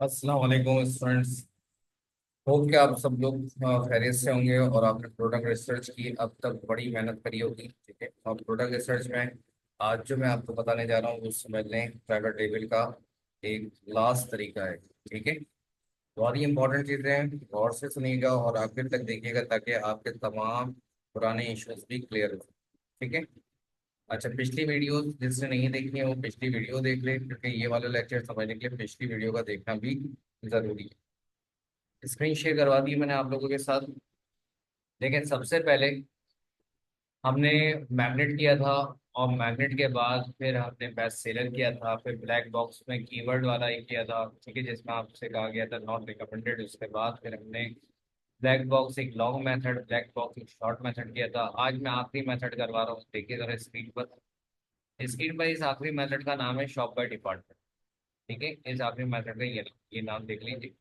अस्सलाम वालेकुम students. Hope कि आप सब लोग खैरियत से होंगे और आपने प्रोडक्ट रिसर्च की अब तक बड़ी मेहनत करी होगी। ठीक है, और प्रोडक्ट रिसर्च में आज जो मैं आपको बताने जा रहा हूँ वो समझ लें प्राइवेट लेवल का एक लास्ट तरीका है। ठीक है, बहुत ही इंपॉर्टेंट चीज़ें हैं, गौर से सुनिएगा और आखिर तक देखिएगा ताकि आपके तमाम पुराने इश्यूज भी क्लियर हो। ठीक है। अच्छा, पिछली वीडियो जिसने नहीं देखी है वो पिछली वीडियो देख ले, क्योंकि ये वाला लेक्चर समझने के लिए पिछली वीडियो का देखना भी जरूरी है। स्क्रीन शेयर करवा दी मैंने आप लोगों के साथ। लेकिन सबसे पहले हमने मैग्नेट किया था, और मैग्नेट के बाद फिर हमने बेस्ट सेलर किया था, फिर ब्लैक बॉक्स में कीवर्ड वाला ही किया था। ठीक है, जिसमें आपसे कहा गया था नॉट रिकमेंडेड। उसके बाद फिर हमने ब्लैक बॉक्स एक लॉन्ग मेथड, ब्लैक बॉक्स एक शॉर्ट मेथड किया था। आज मैं आखिरी मेथड करवा रहा हूँ, देखिए जरा स्क्रीन पर। स्क्रीन पर इस आखिरी मेथड का नाम है शॉप बाय डिपार्टमेंट। ठीक है, इस आखिरी मेथड का ये नाम देख लीजिए।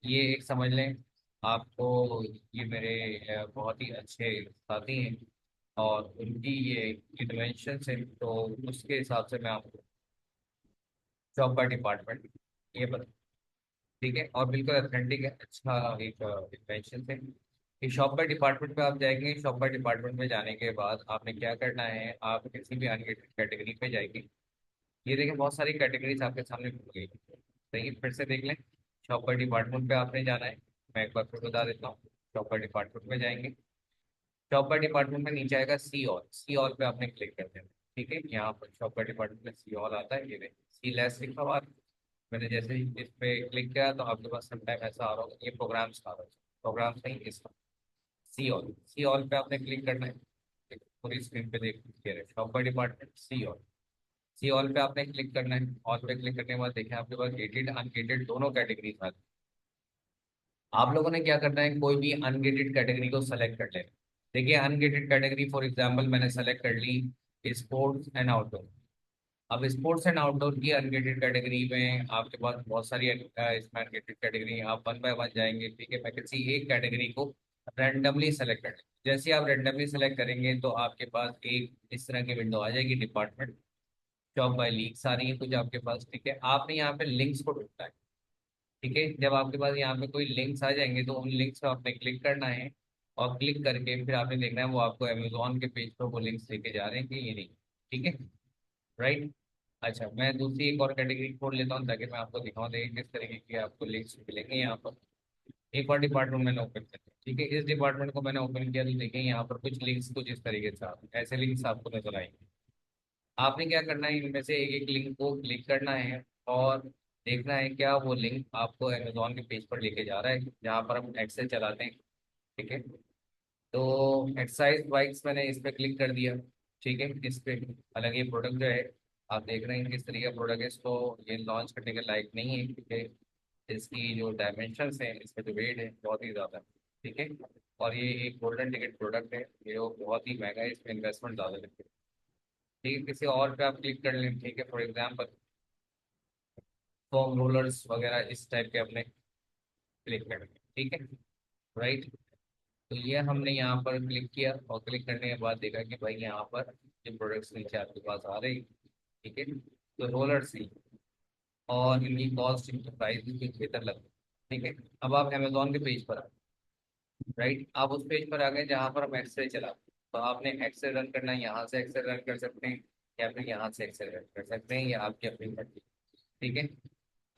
ये एक समझ लें आपको, ये मेरे बहुत ही अच्छे साथी हैं और उनकी ये इन्वेंशन है, तो उसके हिसाब से मैं आपको जॉब का डिपार्टमेंट ये बता। ठीक है, और बिल्कुल ऑथेंटिक है, अच्छा एक इन्वेंशन है। इस शॉप बाय डिपार्टमेंट पे आप जाएंगे। शॉप बाय डिपार्टमेंट में जाने के बाद आपने क्या करना है, आप किसी भी अनगेटेड कैटेगरी पे जाएंगे। ये देखें, बहुत सारी कैटेगरीज आपके सामने खुल गई। सही है, फिर से देख लें। शॉपर डिपार्टमेंट पे आपने जाना है। मैं एक बार फिर बता देता हूँ। शॉपर डिपार्टमेंट में जाएंगे। शॉपर डिपार्टमेंट में नीचे आएगा सी ऑल। सी ऑल पे आपने क्लिक कर देना। ठीक है, यहाँ पर शॉपर डिपार्टमेंट में सी ऑल आता है, ये सी लेस लिखा हुआ है। मैंने जैसे ही इस पे क्लिक किया तो आपके पास समटाइम ऐसा आ रहा होगा, ये प्रोग्राम्स आ रहा है। प्रोग्राम्स नहीं, इसका सी ऑल। सी ऑल पे आपने क्लिक करना है। ठीक है, पूरी स्क्रीन पे देख रहे shopper department see all. See all पे आपने क्लिक करना है। ऑल पे क्लिक करने के बाद देखें आपके पास गेटेड अनगेटेड दोनों कैटेगरी आती है। आप लोगों ने क्या करना है, कोई भी अनगेटेड कैटेगरी को सेलेक्ट कर लेना। देखिए, अनगेटेड कैटेगरी फॉर एग्जांपल मैंने सेलेक्ट कर ली स्पोर्ट्स एंड आउटडोर। अब स्पोर्ट्स एंड आउटडोर की अनगेटेड कैटेगरी में आपके पास बहुत सारी इसमें अनगेटेड कैटेगरी, आप वन बाय वन जाएंगे। ठीक है, मैं किसी एक कैटेगरी को रैंडमली सेलेक्ट कर, जैसे आप रैंडमली सेलेक्ट करेंगे तो आपके पास एक इस तरह की विंडो आ जाएगी, डिपार्टमेंट जॉब बाय लीक्स आ रही है कुछ आपके पास। ठीक है, आपने यहाँ पे लिंक्स को ढूंढना है। ठीक है, जब आपके पास यहाँ पे कोई लिंक्स आ जाएंगे तो उन लिंक्स पे आपने क्लिक करना है। और क्लिक करके फिर आपने देखना है वो आपको अमेजोन के पेज पर वो लिंक्स लेके जा रहे हैं कि ये नहीं। ठीक है, राइट। अच्छा, मैं दूसरी एक और कैटेगरी खोल लेता हूँ ताकि मैं आपको दिखाऊँ दें किस तरीके के आपको लिंक्स मिलेंगे यहाँ पर। एक और डिपार्टमेंट मैंने ओपन कर दिया। ठीक है, इस डिपार्टमेंट को मैंने ओपन किया तो देखिए यहाँ पर कुछ लिंक्स कुछ इस तरीके से ऐसे लिंक्स आपको नजर आएंगे। आपने क्या करना है, इनमें से एक एक लिंक को क्लिक करना है और देखना है क्या वो लिंक आपको अमेजोन के पेज पर लेके जा रहा है जहाँ पर हम एक्सेल चलाते हैं। ठीक है, तो एक्सरसाइज बाइक्स मैंने इस पर क्लिक कर दिया। ठीक है, इस पे हालांकि ये प्रोडक्ट जो है आप देख रहे हैं किस तरीके का प्रोडक्ट है, इसको ये लॉन्च करने के लायक नहीं है क्योंकि इसकी जो डायमेंशन है, इसका जो वेट है बहुत ही ज़्यादा है। ठीक है, और ये एक गोल्डन टिकट प्रोडक्ट है, ये बहुत ही महंगा है, इसमें इन्वेस्टमेंट ज़्यादा लगती है। ठीक है, किसी और पे आप क्लिक कर लें। ठीक है, फॉर एग्जाम्पल फॉर्म रोलर्स वगैरह इस टाइप के अपने क्लिक कर लें। ठीक है, राइट। तो ये हमने यहाँ पर क्लिक किया और क्लिक करने के बाद देखा कि भाई यहाँ पर ये प्रोडक्ट्स नीचे आपके पास आ रहे हैं। ठीक है, तो रोलर्स ही और इनकी कॉस्ट, इनकी प्राइस भी कुछ बेहतर लगता है। ठीक है, अब आप अमेजोन के पेज पर आ, राइट, आप उस पेज पर आ गए जहाँ पर हम एक्सरे चला, तो आपने एक्सरे रन करना है, यहाँ से एक्सरे रन कर सकते हैं या फिर यहाँ से एक्सरे रन कर सकते हैं, या आपकी अपनी मर्जी। ठीक है,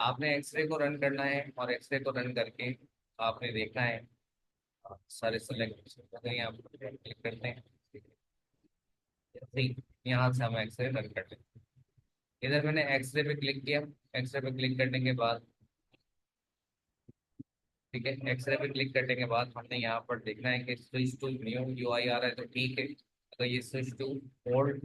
आपने एक्सरे को रन करना है और एक्सरे को रन करके आपने देखना है सारे सिलेक्ट हो गए, यहाँ पर क्लिक करते हैं। ठीक, यहाँ से हम एक्सरे रन करते हैं। इधर मैंने एक्सरे पे क्लिक किया। एक्सरे पे क्लिक करने के बाद, ठीक है, एक्सरे पे क्लिक करने के बाद हमने यहाँ पर देखना है कि स्विच टू न्यू यूआई आ रहा है तो ठीक है। अगर ये स्विच टू ओल्ड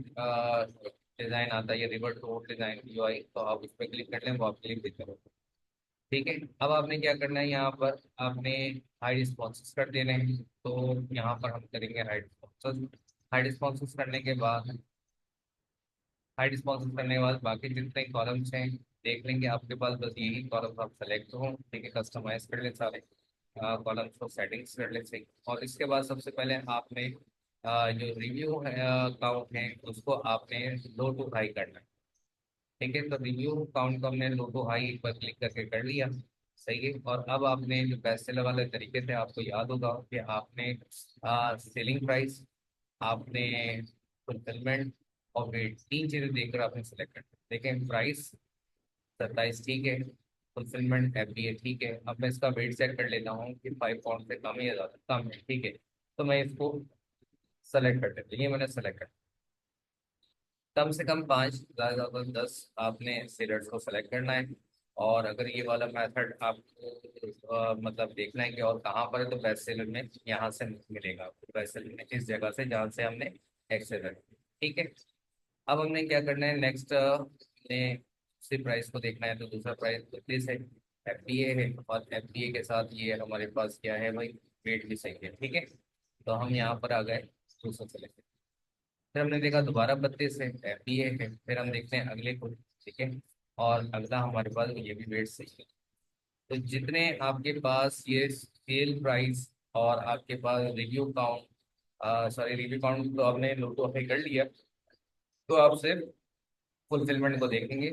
डिजाइन आता है, ये revert to old design UI, तो आप उस पर क्लिक कर लें, वो आपके लिए बेहतर होगा। ठीक है, अब आपने क्या करना है, यहाँ पर आपने हाई रिस्पॉन्सेस कर देने हैं, तो यहाँ पर हम करेंगे हाई रिस्पॉन्सेस। हाई रिस्पॉन्सेस करने के बाद, हाई रिस्पॉन्सेस करने के बाद बाकी जितने कॉलम्स हैं देख लेंगे। आपके पास बस यही कॉलम्स आप सेलेक्ट हो, ठीक है, कस्टमाइज कर लें सारे कॉलम्स को, सेटिंग्स कर लें सही। और इसके बाद सबसे पहले आपने जो रिव्यू काउंट है उसको आपने लो टू हाई करना है। ठीक है, तो रिव्यू काउंट को हमने लो टू हाई पर क्लिक करके कर लिया। सही है। और अब आपने जो बेस्ट सेलर वाले तरीके थे, आपको याद होगा कि आपने सेलिंग प्राइस, आपने फुलफिलमेंट और वेट, तीन चीजें देखकर आपने सेलेक्ट कर देखें। प्राइस 27 ठीक है, फुलफिलमेंट FBA ठीक है। अब मैं इसका वेट चेक कर लेता हूँ कि 5 पाउंड से कम है या ज़्यादा, कम है, ठीक है। तो मैं इसको सेलेक्ट कर लेता हूँ, ये मैंने सेलेक्ट कर, कम से कम 5, ज़्यादा से ज़्यादा 10 आपने सेलर्स को सेलेक्ट करना है। और अगर ये वाला मेथड आपको मतलब देखना है कि और कहाँ पर है, तो बेस्ट सेलर में यहाँ से मिलेगा आपको, बेस्ट सेलर में इस जगह से जहाँ से हमने एक्सेलर, ठीक है। अब हमने क्या करना है नेक्स्ट, ने उसी प्राइस को देखना है, तो दूसरा प्राइस दिस है, FBA है। और FBA के साथ ये हमारे पास क्या है भाई, वेट भी सही है, ठीक है। तो हम यहाँ पर आ गए दूसरा सेलेक्ट, फिर हमने देखा दोबारा 32 है, FBA है। फिर हम देखते हैं अगले को, ठीक है। और अगला हमारे पास ये भी वेट सही है। तो जितने आपके पास ये सेल प्राइस और आपके पास review count, sorry review count तो आपने लोटो पे कर लिया, तो आप सिर्फ फुलफिलमेंट को देखेंगे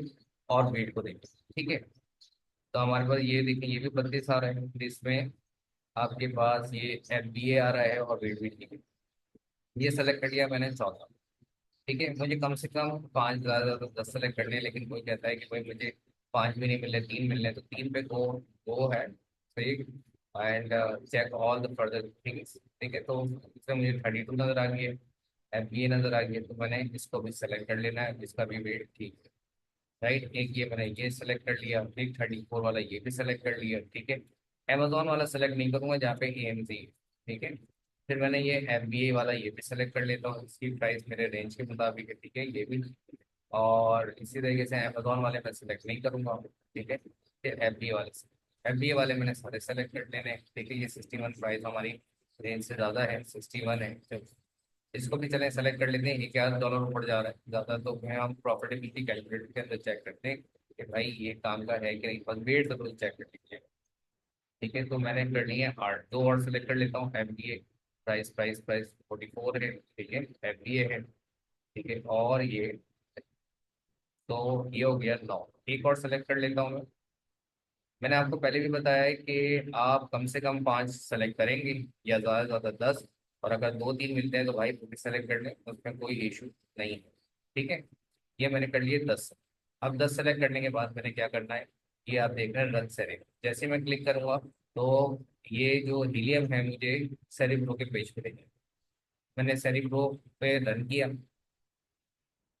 और वेट को देखेंगे, ठीक है। तो हमारे पास ये देखिए, ये भी 32 आ रहा है, फिर इसमें आपके पास ये FBA आ रहा है और वेट भी ठीक है। ये सेलेक्ट कर लिया मैंने चौथा, ठीक है। मुझे कम से कम 5, ज़्यादा तो 10 सेलेक्ट करने हैं, लेकिन कोई कहता है कि भाई मुझे 5 भी नहीं मिल रहे, 3 मिल रहे, तो 3 पे वो है सही। And check all the further things, ठीक है। तो इसमें मुझे 32 नजर आ गई है, FBA नजर आ गई है, तो मैंने इसको भी सेलेक्ट कर लेना है, इसका भी वेट ठीक है, राइट। एक ये मैंने ये सेलेक्ट कर लिया, फिर 34 वाला ये भी सेलेक्ट कर लिया, ठीक है। अमेजोन वाला सेलेक्ट नहीं करूंगा जहाँ पे AMC, ठीक है। फिर मैंने ये FBA वाला ये भी सेलेक्ट कर लेता हूँ, इसकी प्राइस मेरे रेंज के मुताबिक है, ठीक है, ये भी। और इसी तरीके से अमेजोन वाले मैं सेलेक्ट नहीं करूंगा, ठीक है। फिर FBA वाले से, FBA वाले मैंने सारे सेलेक्ट कर लेने हैं, ठीक है। ये 61 प्राइस हमारी रेंज से ज़्यादा है, 61 है, तो इसको भी चलें सेलेक्ट कर लेते हैं। $11 ऊपर जा रहा है ज़्यादा, तो फिर हम प्रॉफिटेबिलिटी कैलकुलेटर के अंदर चेक करते हैं कि भाई ये काम का है कि नहीं, बस वेट तो चेक कर लीजिए, ठीक है। तो मैंने कर ली है 8, दो और सेलेक्ट कर लेता हूँ। FBA प्राइस प्राइस प्राइस 44 है, ठीक है, FBA है, ठीक है। और ये, तो ये हो गया 9, एक और सेलेक्ट कर लेता हूँ मैं। मैंने आपको पहले भी बताया है कि आप कम से कम 5 सेलेक्ट करेंगे या ज़्यादा से ज़्यादा 10, और अगर 2-3 मिलते हैं तो भाई वो भी सेलेक्ट कर लें, उसमें कोई इशू नहीं है, ठीक है। ये मैंने कर लिए 10। अब 10 सेलेक्ट करने के बाद मैंने क्या करना है, ये आप देख रहे हैं रन सेरेब, जैसे मैं क्लिक करूँगा तो ये जो हीलियम है मुझे सेरिब्रो के पेज पे देंगे। मैंने सेरिब्रो पे रन किया।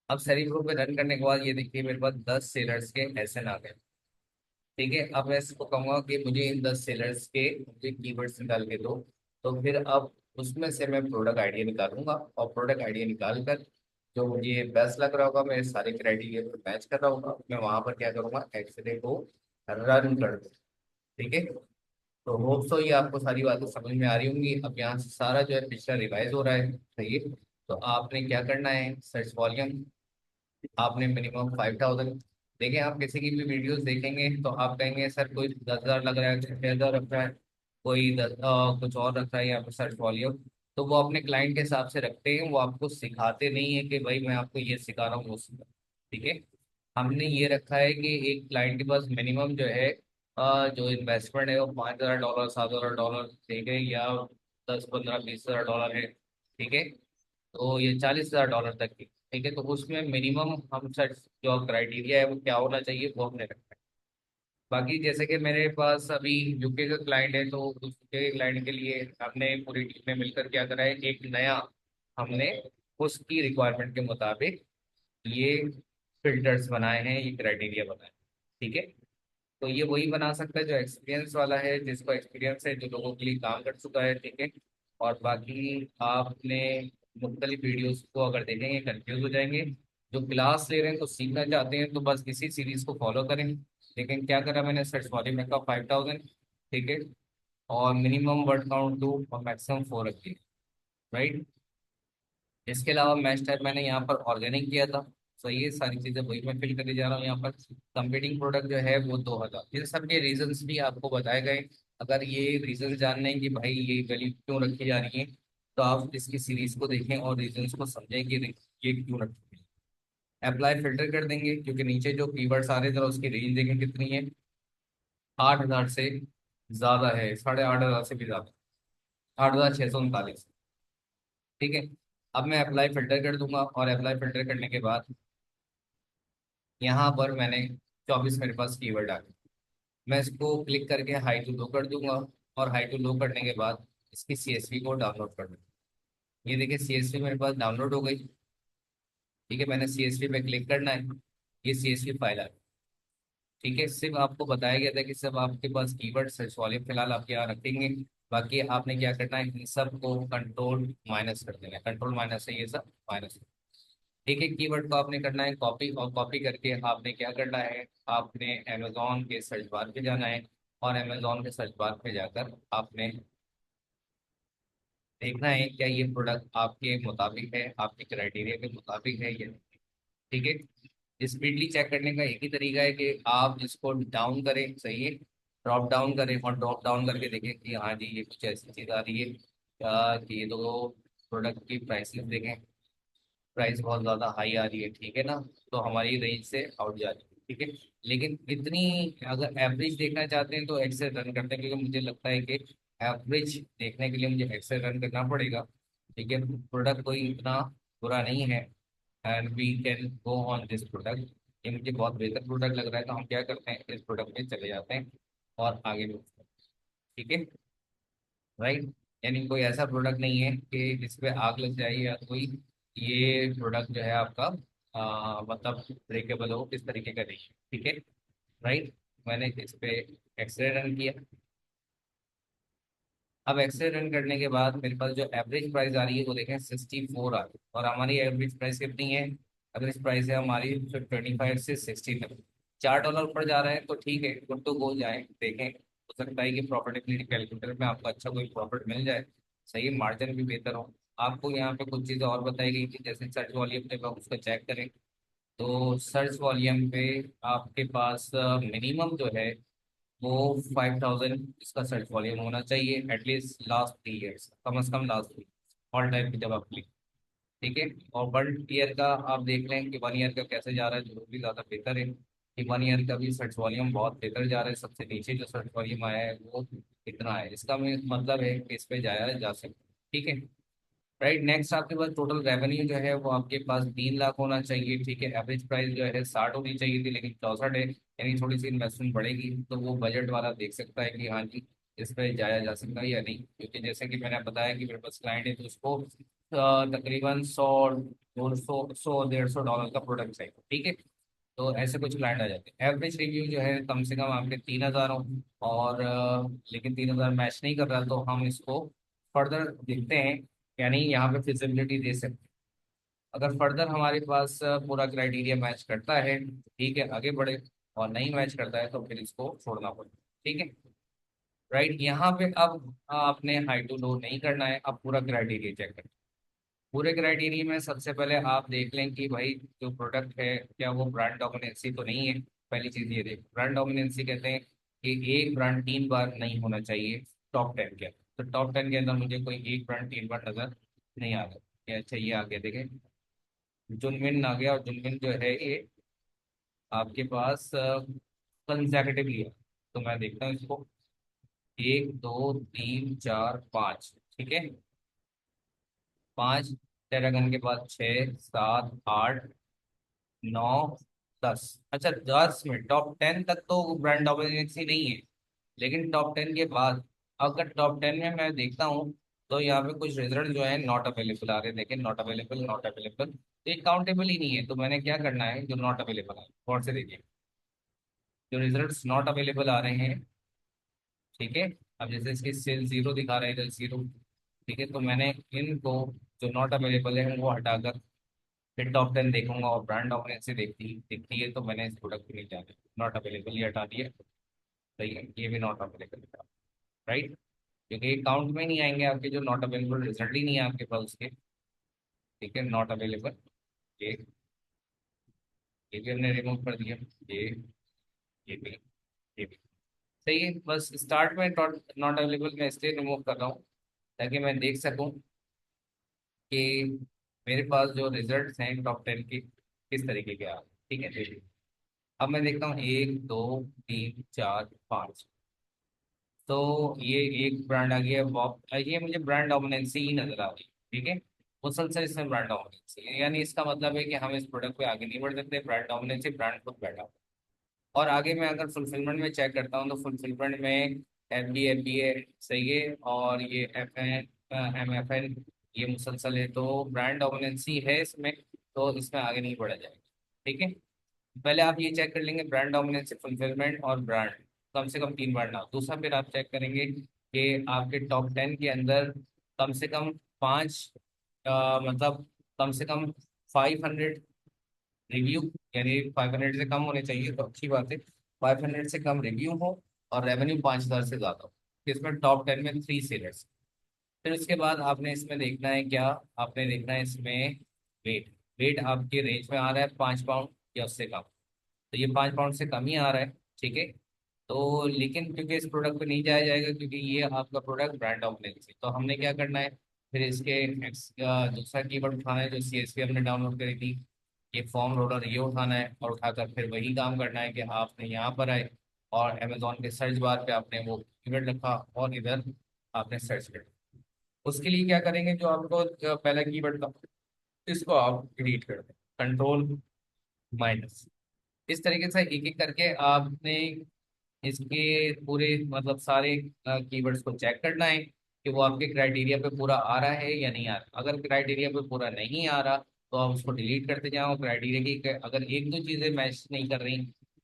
अब सेरिब्रो पे रन करने के बाद ये देखिए मेरे पास 10 सेलर्स के SN आ गए, ठीक है। अब मैं इसको कहूंगा कि मुझे इन 10 सेलर्स के मुझे कीवर्ड्स निकाल के दो। तो फिर अब उसमें से मैं प्रोडक्ट आइडिया निकालूंगा, और प्रोडक्ट आइडिया निकाल कर जो मुझे बेस्ट लग रहा होगा, मैं सारे क्राइटेरिया पर मैच कर रहा होगा, मैं वहां पर क्या करूंगा, एक्सरे को रन कर दूँ, ठीक है। तो होप सो ये आपको सारी बातें समझ में आ रही होंगी। अब यहाँ से सारा जो है पिछला रिवाइज हो रहा है, सही है। तो आपने क्या करना है, सर्च वॉल्यूम आपने मिनिमम 5000 देखें। आप किसी की भी वीडियोस देखेंगे तो आप कहेंगे सर कोई 10,000 लग रहा है, 6,000 रख रहा है, कोई कुछ और रख रहा है, या फिर सर्च वॉल्यूम। तो वो अपने क्लाइंट के हिसाब से रखते हैं, वो आपको सिखाते नहीं है कि भाई मैं आपको ये सिखा रहा हूँ वो सिखा, ठीक है। हमने ये रखा है कि एक क्लाइंट के पास मिनिमम जो है जो इन्वेस्टमेंट है वो $5,000, $7,000, ठीक है, या 10, 15, 20,000 डॉलर है, ठीक है। तो ये $40,000 तक की, ठीक है। तो उसमें मिनिमम हम सर्च जो क्राइटेरिया है वो क्या होना चाहिए, वो हमने रखा है। बाकी जैसे कि मेरे पास अभी UK का क्लाइंट है, तो उसके क्लाइंट के लिए हमने पूरी टीम ने मिलकर क्या करा है, एक नया हमने उसकी रिक्वायरमेंट के मुताबिक ये फिल्टर्स बनाए हैं, ये क्राइटेरिया बनाए हैं, ठीक है। तो ये वही बना सकता है जो एक्सपीरियंस वाला है, जिसको एक्सपीरियंस है, जो लोगों के लिए काम कर चुका है, ठीक है। और बाकी आपने मुख्तलिफ वीडियोस को अगर देखेंगे कंफ्यूज हो जाएंगे। जो क्लास ले रहे हैं तो सीखना चाहते हैं तो बस इसी सीरीज को फॉलो करें। लेकिन क्या करा मैंने, सर्च वॉल्यूम का 5000, ठीक है, और मिनिमम वर्ड काउंट 2 और मैक्सिमम 4 रखिए, राइट। इसके अलावा मैच टाइप मैंने यहाँ पर ऑर्गेनिक किया था, तो ये सारी चीज़ें वही मैं फिल करने जा रहा हूँ यहाँ पर। कंपीटिंग प्रोडक्ट जो है वो 2000, इन सब के रीजंस भी आपको बताए गए। अगर ये रीजन जानने हैं कि भाई ये वैल्यू क्यों रखी जा रही है, तो आप इसकी सीरीज को देखें और रीजंस को समझें कि ये क्यों रखी है। अप्लाई फिल्टर कर देंगे, क्योंकि नीचे जो कीवर्ड्स आ रहे हैं जरा उसकी रेंज देखें कितनी है। 8,000 से ज्यादा है, 8,500 से भी ज्यादा, 8,639। ठीक है। अब मैं अप्लाई फिल्टर कर दूंगा, और अप्लाई फिल्टर करने के बाद यहाँ पर मैंने 24 मेरे पास कीवर्ड आ गए। मैं इसको क्लिक करके हाई टू लो कर दूंगा, और हाई टू लो करने के बाद इसकी CSV को डाउनलोड कर दूंगा। ये देखिए CSV मेरे पास डाउनलोड हो गई। ठीक है, मैंने CSV पे क्लिक करना है, ये CSV फाइल आ गई। ठीक है, सिर्फ आपको बताया गया था कि सब आपके पास कीवर्ड सर्च वॉल्यूम फिलहाल आपके यहाँ रखेंगे। बाकी आपने क्या करना है, इन सब को कंट्रोल माइनस कर देना है, कंट्रोल माइनस से ये सब माइनस। एक एक कीवर्ड को आपने करना है कॉपी, और कॉपी करके आपने क्या करना है, आपने अमेजोन के सर्च बार पे जाना है, और अमेजोन के सर्च बार पे जाकर आपने देखना है क्या ये प्रोडक्ट आपके मुताबिक है, आपके क्राइटेरिया के मुताबिक है या नहीं। ठीक है, स्पीडली चेक करने का एक ही तरीका है कि आप इसको डाउन करें, सही है, ड्रॉप डाउन करें, और ड्रॉप डाउन करके देखें कि हाँ जी ये कुछ ऐसी चीज़ आ रही है कि ये दो प्रोडक्ट की प्राइसेस देखें, प्राइस बहुत ज़्यादा हाई आ रही है, ठीक है ना, तो हमारी रेंज से आउट जा रही है। ठीक है, लेकिन इतनी अगर एवरेज देखना चाहते हैं तो एक्सेल रन करते हैं, क्योंकि मुझे लगता है कि एवरेज देखने के लिए मुझे एक्सेल रन करना पड़ेगा। ठीक है, प्रोडक्ट कोई इतना बुरा नहीं है, and we can go on this product. ये मुझे बहुत बेहतर प्रोडक्ट लग रहा है, तो हम क्या करते हैं, इस प्रोडक्ट पे चले जाते हैं और आगे बढ़ते हैं। ठीक है, राइट। यानी कोई ऐसा प्रोडक्ट नहीं है कि जिस पे आग लग जाए, या कोई ये प्रोडक्ट जो है आपका मतलब ब्रेकेबल हो, इस तरीके का नहीं है। ठीक है, राइट। मैंने इस पे एक्सरे रन किया। अब एक्सरे रन करने के बाद मेरे पास जो एवरेज प्राइस आ रही है वो देखें 64 आ रही है, और हमारी एवरेज प्राइस कितनी है, एवरेज प्राइस है हमारी 25 से 60 तक। $4 ऊपर जा रहा है तो ठीक है, गुड टू गो, जाए देखें, हो सकता है कि प्रॉफिटेबिलिटी कैलकुलेटर में आपको अच्छा कोई प्रॉफिट मिल जाए, सही मार्जिन भी बेहतर हो। आपको यहाँ पे कुछ चीज़ें और बताई गई थी, जैसे सर्च वॉल्यूम पे आप उसको चेक करें, तो सर्च वॉल्यूम पे आपके पास मिनिमम जो है वो 5,000 इसका सर्च वॉल्यूम होना चाहिए, एटलीस्ट लास्ट 3 ईयर्स, कम से कम लास्ट ऑल टाइम की जब आप क्लिक। ठीक है, और 1 ईयर का आप देख लें कि 1 ईयर का कैसे जा रहा है, जो भी ज़्यादा बेहतर है कि 1 ईयर का भी सर्च वॉल्यूम बहुत बेहतर जा रहा है। सबसे नीचे जो सर्च वॉल्यूम आया है वो इतना है, इसका मतलब है कि इस पे जाया जा सकता है। ठीक है, राइट। नेक्स्ट आपके पास टोटल रेवेन्यू जो है वो आपके पास 3 लाख होना चाहिए। ठीक है, एवरेज प्राइस जो है 60 होनी चाहिए थी, लेकिन 64 है, यानी थोड़ी सी इन्वेस्टमेंट बढ़ेगी, तो वो बजट वाला देख सकता है कि हाँ जी इस पर जाया जा सकता है या नहीं। क्योंकि जैसे कि मैंने बताया कि मेरे पास क्लाइंट है, तो उसको तकरीबन 100, 200, 100, 150 डॉलर का प्रोडक्ट चाहिए। ठीक है, तो ऐसे कुछ क्लाइंट आ जाते हैं। एवरेज रिव्यू जो है कम से कम आपके 3,000 हो, और लेकिन 3,000 मैच नहीं कर रहा, तो हम इसको फर्दर देखते हैं, यानी यहाँ पे फिजिबिलिटी दे सकते हैं। अगर फर्दर हमारे पास पूरा क्राइटेरिया मैच करता है तो ठीक है आगे बढ़े, और नहीं मैच करता है तो फिर इसको छोड़ना पड़ेगा। ठीक है, राइट। यहाँ पे अब आपने हाई टू लो नहीं करना है, अब पूरा क्राइटेरिया चेक करना है। पूरे क्राइटेरिया में सबसे पहले आप देख लें कि भाई जो प्रोडक्ट है क्या वो ब्रांड डोमिनेंसी तो नहीं है। पहली चीज ये देख, ब्रांड डोमिनेंसी कहते हैं कि एक ब्रांड 3 बार नहीं होना चाहिए टॉप 10 के अंदर। तो टॉप 10 के अंदर मुझे कोई एक ब्रांड 3 बार नजर नहीं आ रहा। ये अच्छा, ये आगे देखें, जुनमिन आ गया, और जुनमिन जो है ये आपके पास कंसेक्यूटिवली है। तो मैं देखता हूँ इसको, 1 2 3 4 5। ठीक है, 5, टेरागन के बाद 6 7 8 9 10। अच्छा, 10 में टॉप 10 तक तो ब्रांड डोमिनेंसी नहीं है, लेकिन टॉप 10 के बाद अगर टॉप 10 में मैं देखता हूँ, तो यहाँ पे कुछ रिजल्ट जो है नॉट अवेलेबल आ रहे हैं। देखें, नॉट अवेलेबल, नॉट अवेलेबल, तो ये काउंटेबल ही नहीं है। तो मैंने क्या करना है, जो नॉट अवेलेबल है गौर से देखिए, जो रिजल्ट्स नॉट अवेलेबल आ रहे हैं, ठीक है, अब जैसे इसके सेल जीरो दिखा रहे हैं, जीरो, ठीक है, तो मैंने इनको जो नॉट अवेलेबल है वो हटाकर फिर टॉप 10 देखूंगा, और ब्रांड डोमिनेंसी देखती दिखती है तो मैंने इस प्रोडक्ट को नहीं जाना, नॉट अवेलेबल ये हटा दिया। सही है, ये भी नॉट अवेलेबल है, राइट, क्योंकि काउंट में नहीं आएंगे आपके, जो नॉट अवेलेबल रिजल्ट ही नहीं है आपके पास उसके। ठीक है, नॉट अवेलेबल, ये ये भी हमने रिमूव कर दिया, ये ये भी, ये भी। सही है, बस स्टार्ट में नॉट अवेलेबल मैं इसलिए रिमूव कर रहा हूँ ताकि मैं देख सकूँ कि मेरे पास जो रिजल्ट्स हैं टॉप 10 के किस तरीके के आ रहे हैं। ठीक है, देखिए, अब मैं देखता हूँ एक दो तीन चार पाँच। तो ये एक ब्रांड आ गया बॉब, ये मुझे ब्रांड डोमिनेंसी ही नजर आ रही है। ठीक है, मुसलसल इसमें ब्रांड डोमिनेंसी है, यानी इसका मतलब है कि हम इस प्रोडक्ट पे आगे नहीं बढ़ सकते, ब्रांड डोमिनेंसी, ब्रांड खुद बैठा हुआ। और आगे मैं अगर फुलफिलमेंट में चेक करता हूँ तो फुलफिलमेंट में एफ डी ए सही है, और ये एम एफ एन ये मुसलसल है, तो ब्रांड डोमिनेंसी है इसमें, तो इसमें आगे नहीं बढ़ा जाएगा। ठीक है, पहले आप ये चेक कर लेंगे ब्रांड डोमिनेंस, फुलफिलमेंट और ब्रांड, कम से कम तीन ब्रांड ना हो। दूसरा फिर आप चेक करेंगे कि आपके टॉप 10 के अंदर कम से कम पाँच, मतलब कम से कम 500 रिव्यू, यानी 500 से कम होने चाहिए तो अच्छी बात है। 500 से कम रिव्यू हो और रेवेन्यू 5,000 से ज़्यादा हो, तो इसमें टॉप 10 में 3 सेलर्स। फिर उसके बाद आपने इसमें देखना है क्या, आपने देखना है इसमें वेट। वेट आपके रेंज में आ रहा है 5 पाउंड या उससे कम, तो ये 5 पाउंड से कम ही आ रहा है। ठीक है, तो लेकिन क्योंकि इस प्रोडक्ट पे नहीं जाया जाएगा क्योंकि ये आपका प्रोडक्ट ब्रांड डोमिनेंस है, तो हमने क्या करना है, फिर इसके दूसरा कीवर्ड उठाना है जो CSV हमने डाउनलोड करी थी, ये फॉर्म लोडर, ये उठाना है और उठाकर फिर वही काम करना है कि आपने यहाँ पर आए और अमेजोन के सर्च बार पे आपने वो कीवर्ड लिखा और इधर आपने सर्च कर। उसके लिए क्या करेंगे, जो आपको जो पहला कीवर्ड था इसको आप डिलीट कर दें, कंट्रोल माइनस। इस तरीके से एक एक करके आपने इसके पूरे मतलब सारे कीवर्ड्स को चेक करना है कि वो आपके क्राइटेरिया पे पूरा आ रहा है या नहीं आ रहा। अगर क्राइटेरिया पे पूरा नहीं आ रहा तो आप उसको डिलीट करते जाओ। क्राइटेरिया की अगर एक दो चीज़ें मैच नहीं कर रही,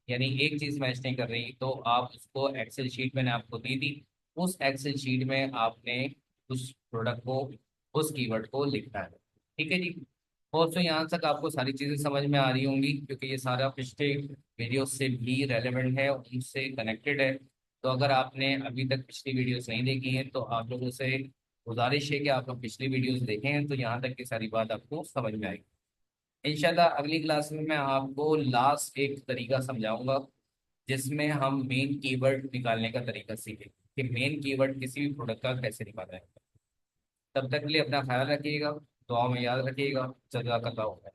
यानी एक चीज़ मैच नहीं कर रही, तो आप उसको एक्सेल शीट मैंने आपको दी थी, उस एक्सेल शीट में आपने उस प्रोडक्ट को, उस कीवर्ड को लिखना है। ठीक है जी, और तो यहाँ तक आपको सारी चीज़ें समझ में आ रही होंगी क्योंकि ये सारा पिछले वीडियो से भी रेलेवेंट है, उनसे कनेक्टेड है। तो अगर आपने अभी तक पिछली वीडियोस नहीं देखी हैं तो आप लोगों से गुजारिश है कि आप लोग पिछली वीडियोस देखें, तो यहाँ तक की सारी बात आपको समझ में आएगी। इंशाल्लाह अगली क्लास में मैं आपको लास्ट एक तरीका समझाऊंगा जिसमें हम मेन कीवर्ड निकालने का तरीका सीखें कि मेन कीवर्ड किसी भी प्रोडक्ट का कैसे निकाला है। तब तक के लिए अपना ख्याल रखिएगा, दुआ में याद रखिएगा। जज़ाकल्लाह।